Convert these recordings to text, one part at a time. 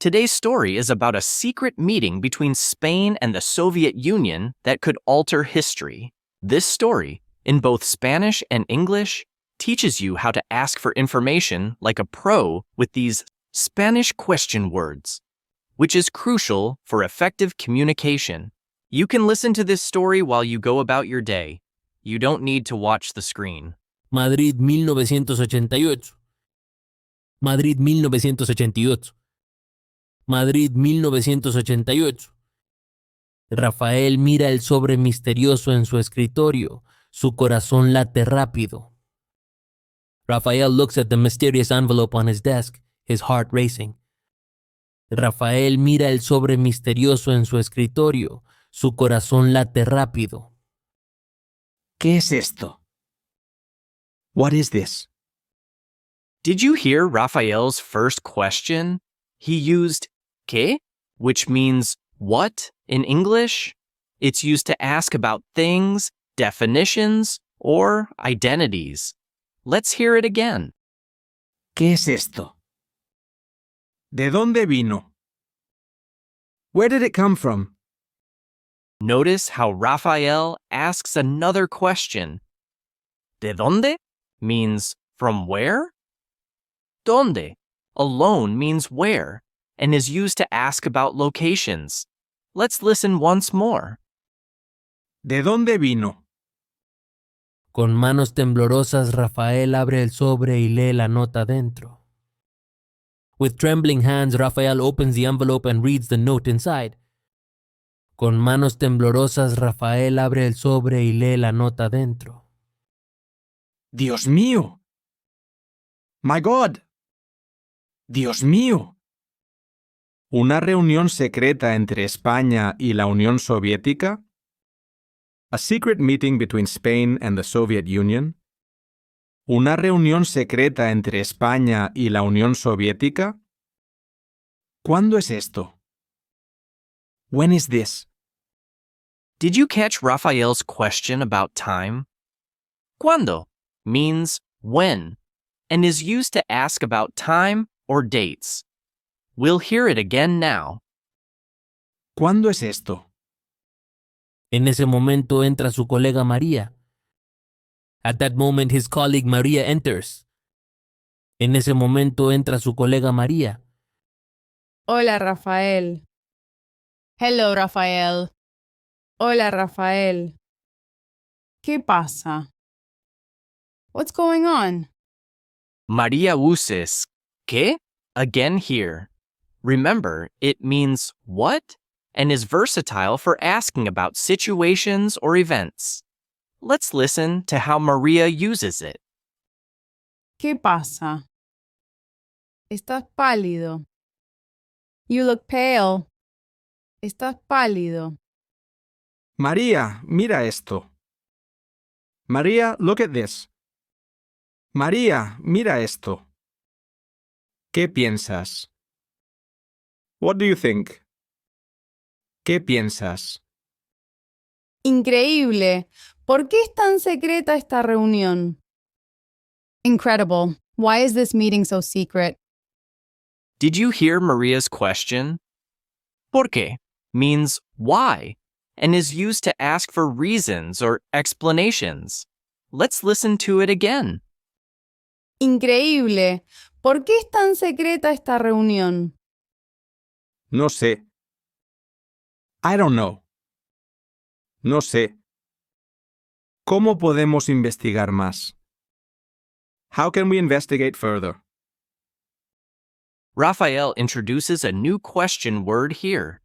Today's story is about a secret meeting between Spain and the Soviet Union that could alter history. This story, in both Spanish and English, teaches you how to ask for information like a pro with these Spanish question words, which is crucial for effective communication. You can listen to this story while you go about your day. You don't need to watch the screen. Madrid 1988. Madrid 1988. Madrid 1988. Rafael mira el sobre misterioso en su escritorio. Su corazón late rápido. Rafael looks at the mysterious envelope on his desk, his heart racing. Rafael mira el sobre misterioso en su escritorio. Su corazón late rápido. ¿Qué es esto? What is this? Did you hear Rafael's first question? He used ¿qué?, which means what in English. It's used to ask about things, definitions, or identities. Let's hear it again. ¿Qué es esto? ¿De dónde vino? Where did it come from? Notice how Rafael asks another question. ¿De dónde? Means from where? ¿Dónde? Alone means where, and is used to ask about locations. Let's listen once more. ¿De dónde vino? Con manos temblorosas, Rafael abre el sobre y lee la nota dentro. With trembling hands, Rafael opens the envelope and reads the note inside. Con manos temblorosas, Rafael abre el sobre y lee la nota dentro. ¡Dios mío! ¡My God! ¡Dios mío! ¿Una reunión secreta entre España y la Unión Soviética? A secret meeting between Spain and the Soviet Union? ¿Una reunión secreta entre España y la Unión Soviética? ¿Cuándo es esto? When is this? Did you catch Rafael's question about time? ¿Cuándo? Means when, and is used to ask about time or dates. We'll hear it again now. ¿Cuándo es esto? En ese momento entra su colega María. At that moment, his colleague Maria enters. En ese momento entra su colega María. Hola, Rafael. Hello, Rafael. Hola, Rafael. ¿Qué pasa? What's going on? María uses ¿qué? Again here. Remember, it means what and is versatile for asking about situations or events. Let's listen to how Maria uses it. ¿Qué pasa? Estás pálido. You look pale. Estás pálido. María, mira esto. María, look at this. María, mira esto. ¿Qué piensas? What do you think? ¿Qué piensas? Increíble. ¿Por qué es tan secreta esta reunión? Incredible. Why is this meeting so secret? Did you hear Maria's question? ¿Por qué? Means why and is used to ask for reasons or explanations. Let's listen to it again. Increíble. ¿Por qué es tan secreta esta reunión? No sé. I don't know. No sé. ¿Cómo podemos investigar más? How can we investigate further? Rafael introduces a new question word here.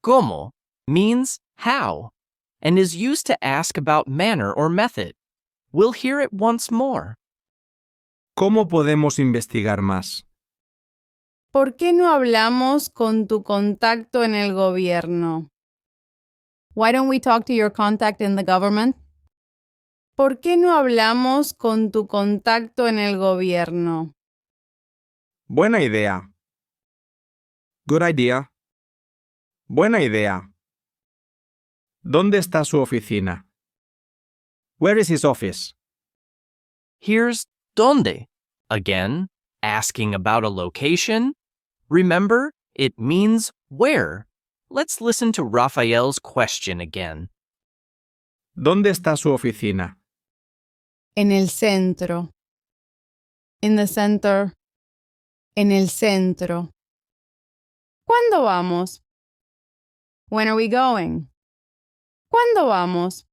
¿Cómo? Means how and is used to ask about manner or method. We'll hear it once more. ¿Cómo podemos investigar más? ¿Por qué no hablamos con tu contacto en el gobierno? Why don't we talk to your contact in the government? ¿Por qué no hablamos con tu contacto en el gobierno? Buena idea. Good idea. Buena idea. ¿Dónde está su oficina? Where is his office? Here's ¿dónde? Again, asking about a location. Remember, It means where. Let's listen to Rafael's question again. ¿Dónde está su oficina? En el centro. In the center. En el centro. ¿Cuándo vamos? When are we going? ¿Cuándo vamos?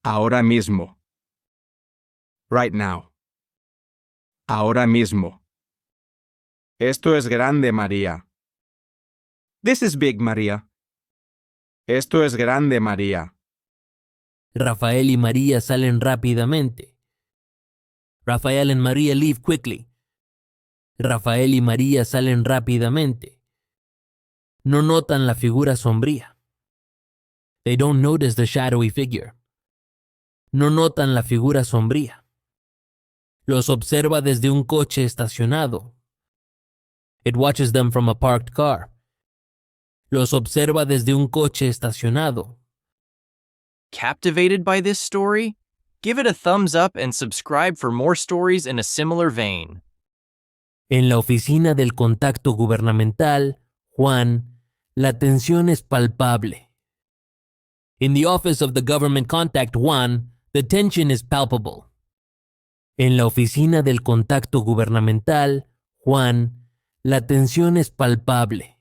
Ahora mismo. Right now. Ahora mismo. Esto es grande, María. This is big, María. Esto es grande, María. Rafael y María salen rápidamente. Rafael and Maria leave quickly. Rafael y María salen rápidamente. No notan la figura sombría. They don't notice the shadowy figure. No notan la figura sombría. Los observa desde un coche estacionado. It watches them from a parked car. Los observa desde un coche estacionado. Captivated by this story? Give it a thumbs up and subscribe for more stories in a similar vein. En la oficina del contacto gubernamental, Juan, la tensión es palpable. In the office of the government contact, Juan, the tension is palpable. En la oficina del contacto gubernamental, Juan, la tensión es palpable.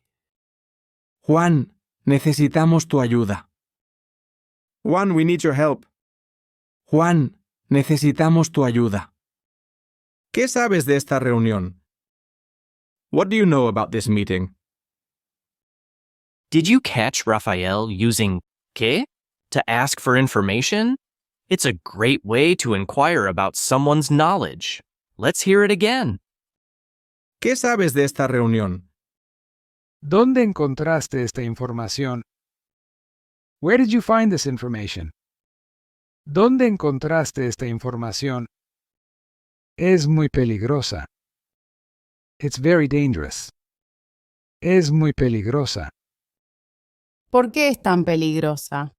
Juan, necesitamos tu ayuda. Juan, we need your help. Juan, necesitamos tu ayuda. ¿Qué sabes de esta reunión? What do you know about this meeting? Did you catch Rafael using ¿qué? To ask for information? It's a great way to inquire about someone's knowledge. Let's hear it again. ¿Qué sabes de esta reunión? ¿Dónde encontraste esta información? Where did you find this information? ¿Dónde encontraste esta información? Es muy peligrosa. It's very dangerous. Es muy peligrosa. ¿Por qué es tan peligrosa?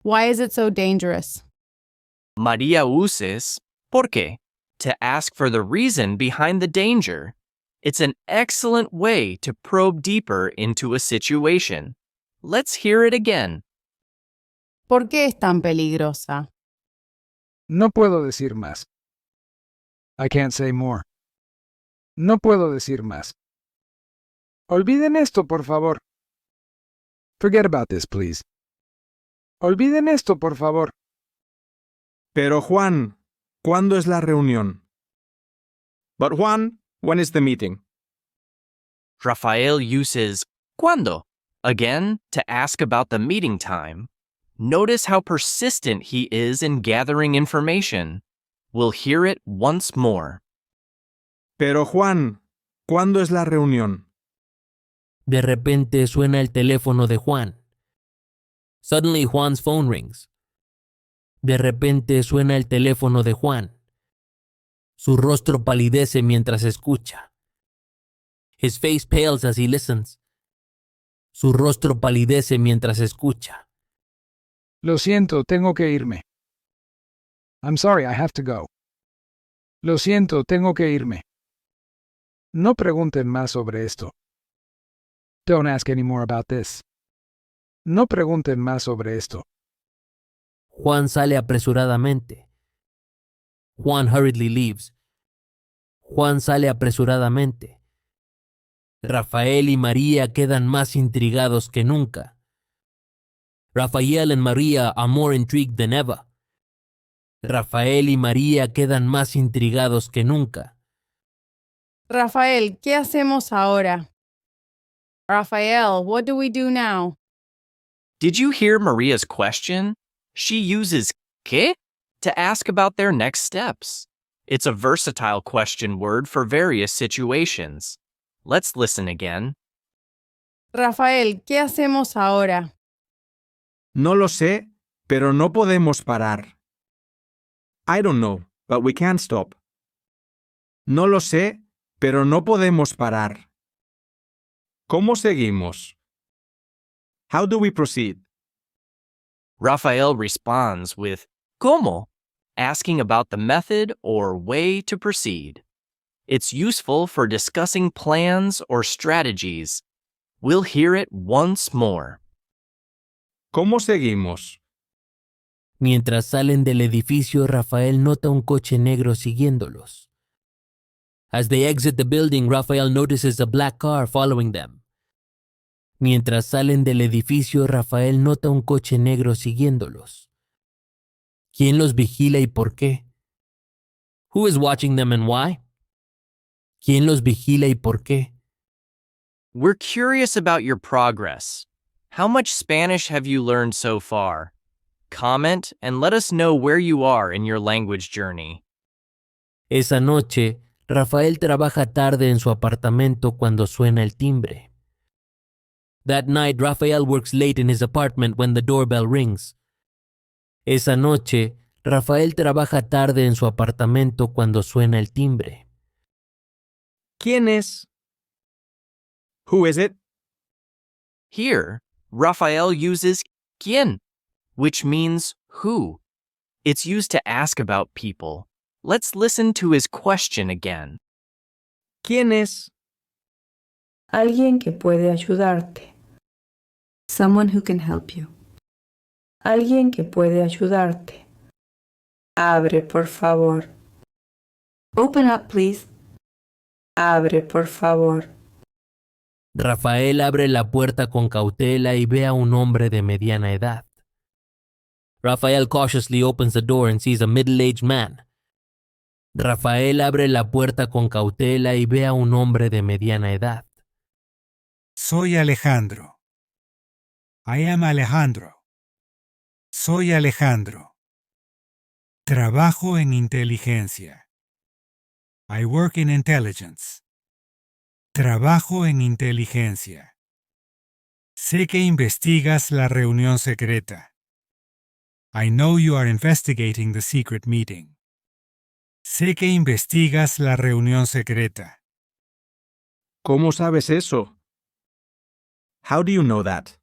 Why is it so dangerous? María uses ¿por qué? To ask for the reason behind the danger. It's an excellent way to probe deeper into a situation. Let's hear it again. ¿Por qué es tan peligrosa? No puedo decir más. I can't say more. No puedo decir más. Olviden esto, por favor. Forget about this, please. Olviden esto, por favor. Pero Juan, ¿cuándo es la reunión? But Juan, when is the meeting? Rafael uses ¿cuándo? Again to ask about the meeting time. Notice how persistent he is in gathering information. We'll hear it once more. Pero Juan, ¿cuándo es la reunión? De repente suena el teléfono de Juan. Suddenly Juan's phone rings. De repente suena el teléfono de Juan. Su rostro palidece mientras escucha. His face pales as he listens. Su rostro palidece mientras escucha. Lo siento, tengo que irme. I'm sorry, I have to go. Lo siento, tengo que irme. No pregunten más sobre esto. Don't ask any more about this. No pregunten más sobre esto. Juan sale apresuradamente. Juan hurriedly leaves. Juan sale apresuradamente. Rafael y María quedan más intrigados que nunca. Rafael and Maria are more intrigued than ever. Rafael y María quedan más intrigados que nunca. Rafael, ¿qué hacemos ahora? Rafael, what do we do now? Did you hear Maria's question? She uses ¿qué? To ask about their next steps. It's a versatile question word for various situations. Let's listen again. Rafael, ¿qué hacemos ahora? No lo sé, pero no podemos parar. I don't know, but we can't stop. No lo sé, pero no podemos parar. ¿Cómo seguimos? How do we proceed? Rafael responds with ¿cómo? Asking about the method or way to proceed. It's useful for discussing plans or strategies. We'll hear it once more. ¿Cómo seguimos? Mientras salen del edificio, Rafael nota un coche negro siguiéndolos. As they exit the building, Rafael notices a black car following them. Mientras salen del edificio, Rafael nota un coche negro siguiéndolos. ¿Quién los vigila y por qué? Who is watching them and why? ¿Quién los vigila y por qué? We're curious about your progress. How much Spanish have you learned so far? Comment and let us know where you are in your language journey. Esa noche, Rafael trabaja tarde en su apartamento cuando suena el timbre. That night, Rafael works late in his apartment when the doorbell rings. Esa noche, Rafael trabaja tarde en su apartamento cuando suena el timbre. ¿Quién es? Who is it? Here, Rafael uses quién, which means who. It's used to ask about people. Let's listen to his question again. ¿Quién es? Alguien que puede ayudarte. Someone who can help you. Alguien que puede ayudarte. Abre, por favor. Open up, please. Abre, por favor. Rafael abre la puerta con cautela y ve a un hombre de mediana edad. Rafael cautiously opens the door and sees a middle-aged man. Rafael abre la puerta con cautela y ve a un hombre de mediana edad. Soy Alejandro. I am Alejandro. Soy Alejandro. Trabajo en inteligencia. I work in intelligence. Trabajo en inteligencia. Sé que investigas la reunión secreta. I know you are investigating the secret meeting. Sé que investigas la reunión secreta. ¿Cómo sabes eso? How do you know that?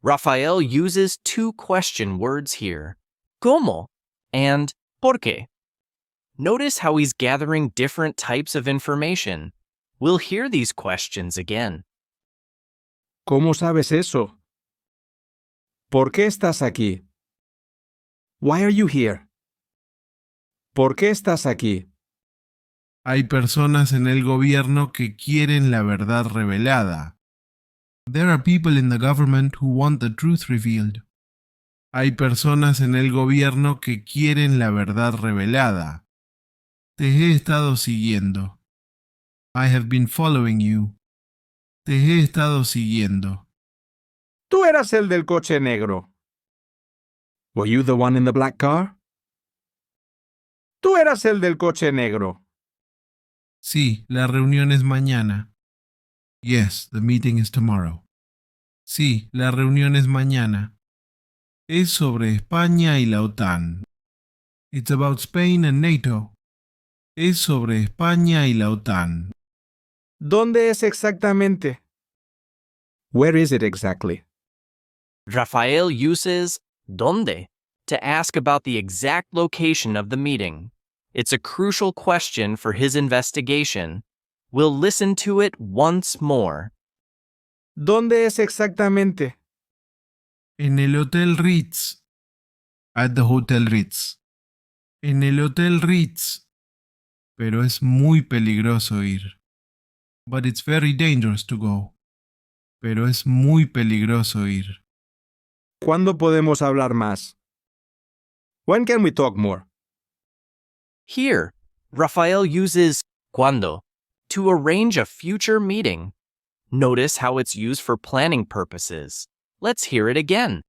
Rafael uses two question words here, ¿cómo and por qué. Notice how he's gathering different types of information. We'll hear these questions again. ¿Cómo sabes eso? ¿Por qué estás aquí? Why are you here? ¿Por qué estás aquí? Hay personas en el gobierno que quieren la verdad revelada. There are people in the government who want the truth revealed. Hay personas en el gobierno que quieren la verdad revelada. Te he estado siguiendo. I have been following you. Te he estado siguiendo. Tú eras el del coche negro. Were you the one in the black car? Tú eras el del coche negro. Sí, la reunión es mañana. Yes, the meeting is tomorrow. Sí, la reunión es mañana. Es sobre España y la OTAN. It's about Spain and NATO. Es sobre España y la OTAN. ¿Dónde es exactamente? Where is it exactly? Rafael uses ¿dónde? To ask about the exact location of the meeting. It's a crucial question for his investigation. We'll listen to it once more. ¿Dónde es exactamente? En el Hotel Ritz. At the Hotel Ritz. En el Hotel Ritz. Pero es muy peligroso ir. But it's very dangerous to go. Pero es muy peligroso ir. ¿Cuándo podemos hablar más? When can we talk more? Here, Rafael uses ¿cuándo? To arrange a future meeting. Notice how it's used for planning purposes. Let's hear it again.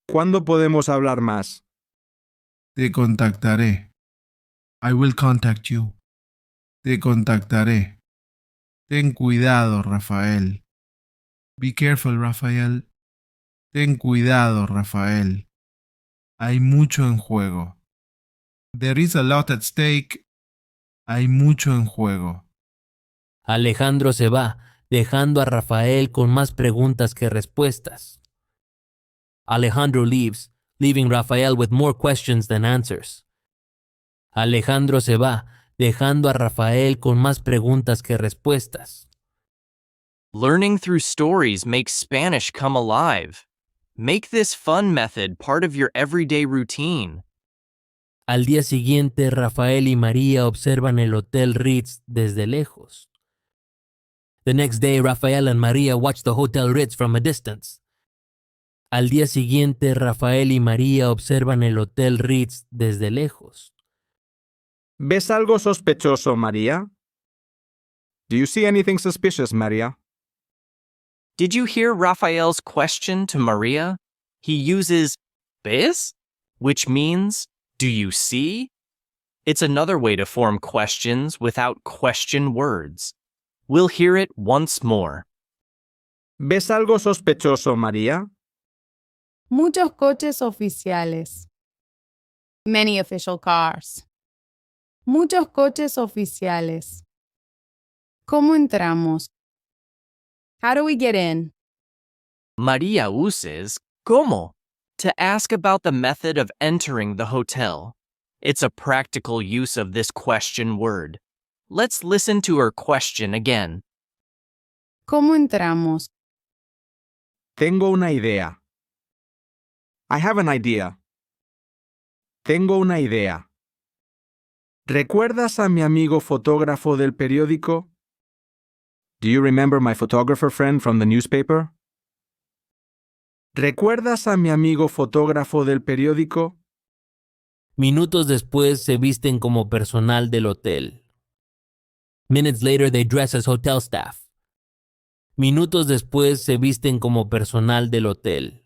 ¿Cuándo podemos hablar más? Te contactaré. I will contact you. Te contactaré. Ten cuidado, Rafael. Be careful, Rafael. Ten cuidado, Rafael. Hay mucho en juego. There is a lot at stake. Hay mucho en juego. Alejandro se va, dejando a Rafael con más preguntas que respuestas. Alejandro leaves, leaving Rafael with more questions than answers. Alejandro se va, dejando a Rafael con más preguntas que respuestas. Learning through stories makes Spanish come alive. Make this fun method part of your everyday routine. Al día siguiente, Rafael y María observan el Hotel Ritz desde lejos. The next day, Rafael and Maria watch the Hotel Ritz from a distance. Al día siguiente, Rafael y María observan el Hotel Ritz desde lejos. ¿Ves algo sospechoso, María? Do you see anything suspicious, María? Did you hear Raphael's question to Maria? He uses ¿ves?, which means do you see? It's another way to form questions without question words. We'll hear it once more. ¿Ves algo sospechoso, María? Muchos coches oficiales. Many official cars. Muchos coches oficiales. ¿Cómo entramos? How do we get in? Maria uses ¿cómo? To ask about the method of entering the hotel. It's a practical use of this question word. Let's listen to her question again. ¿Cómo entramos? Tengo una idea. I have an idea. Tengo una idea. ¿Recuerdas a mi amigo fotógrafo del periódico? Do you remember my photographer friend from the newspaper? ¿Recuerdas a mi amigo fotógrafo del periódico? Minutos después se visten como personal del hotel. Minutes later they dress as hotel staff. Minutos después se visten como personal del hotel.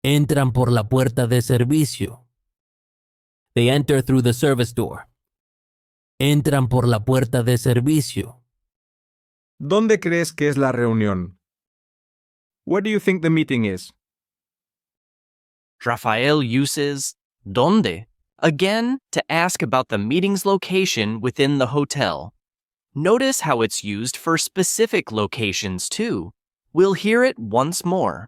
Entran por la puerta de servicio. They enter through the service door. Entran por la puerta de servicio. ¿Dónde crees que es la reunión? Where do you think the meeting is? Rafael uses ¿dónde? Again to ask about the meeting's location within the hotel. Notice how it's used for specific locations too. We'll hear it once more.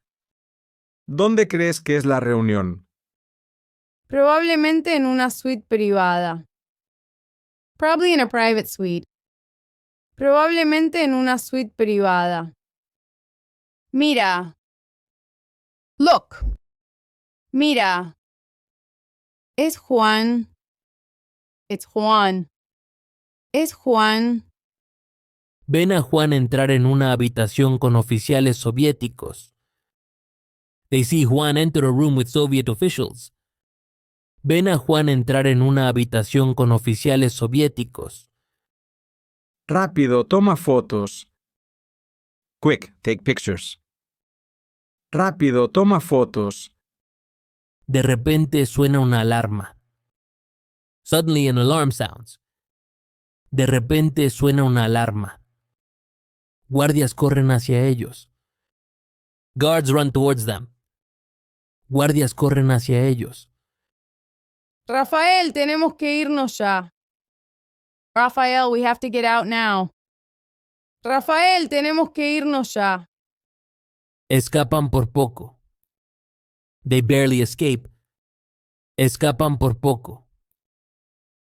¿Dónde crees que es la reunión? Probablemente en una suite privada. Probably in a private suite. Probablemente en una suite privada. Mira. Look. Mira. Es Juan. It's Juan. Es Juan. Ven a Juan entrar en una habitación con oficiales soviéticos. They see Juan enter a room with Soviet officials. Ven a Juan entrar en una habitación con oficiales soviéticos. Rápido, toma fotos. Quick, take pictures. Rápido, toma fotos. De repente suena una alarma. Suddenly an alarm sounds. De repente suena una alarma. Guardias corren hacia ellos. Guards run towards them. Guardias corren hacia ellos. Rafael, tenemos que irnos ya. Rafael, we have to get out now. Rafael, tenemos que irnos ya. Escapan por poco. They barely escape. Escapan por poco.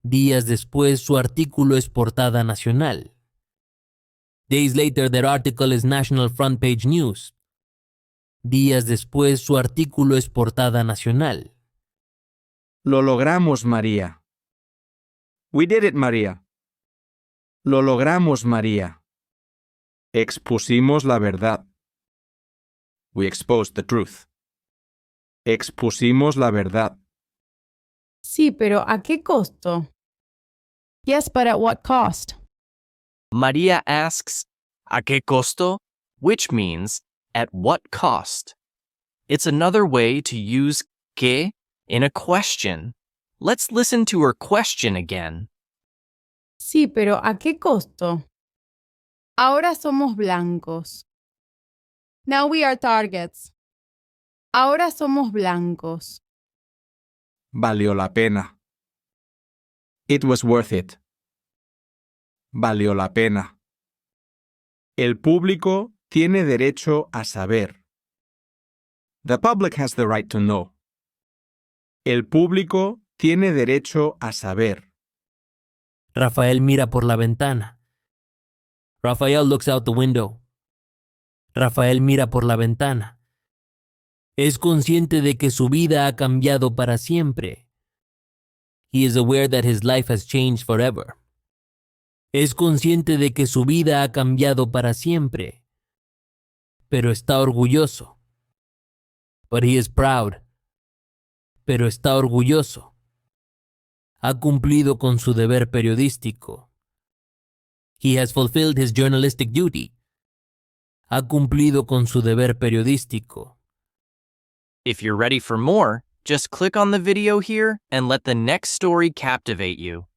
Días después, su artículo es portada nacional. Days later, their article is national front page news. Días después, su artículo es portada nacional. Lo logramos, María. We did it, María. Lo logramos, María. Expusimos la verdad. We exposed the truth. Expusimos la verdad. Sí, pero ¿a qué costo? Yes, but at what cost? Maria asks ¿a qué costo? Which means at what cost. It's another way to use ¿qué? In a question. Let's listen to her question again. Sí, pero ¿a qué costo? Ahora somos blancos. Now we are targets. Ahora somos blancos. Valió la pena. It was worth it. Valió la pena. El público tiene derecho a saber. The public has the right to know. El público tiene derecho a saber. Rafael mira por la ventana. Rafael looks out the window. Rafael mira por la ventana. Es consciente de que su vida ha cambiado para siempre. He is aware that his life has changed forever. Es consciente de que su vida ha cambiado para siempre. Pero está orgulloso. But he is proud. Pero está orgulloso. Ha cumplido con su deber periodístico. He has fulfilled his journalistic duty. Ha cumplido con su deber periodístico. If you're ready for more, just click on the video here and let the next story captivate you.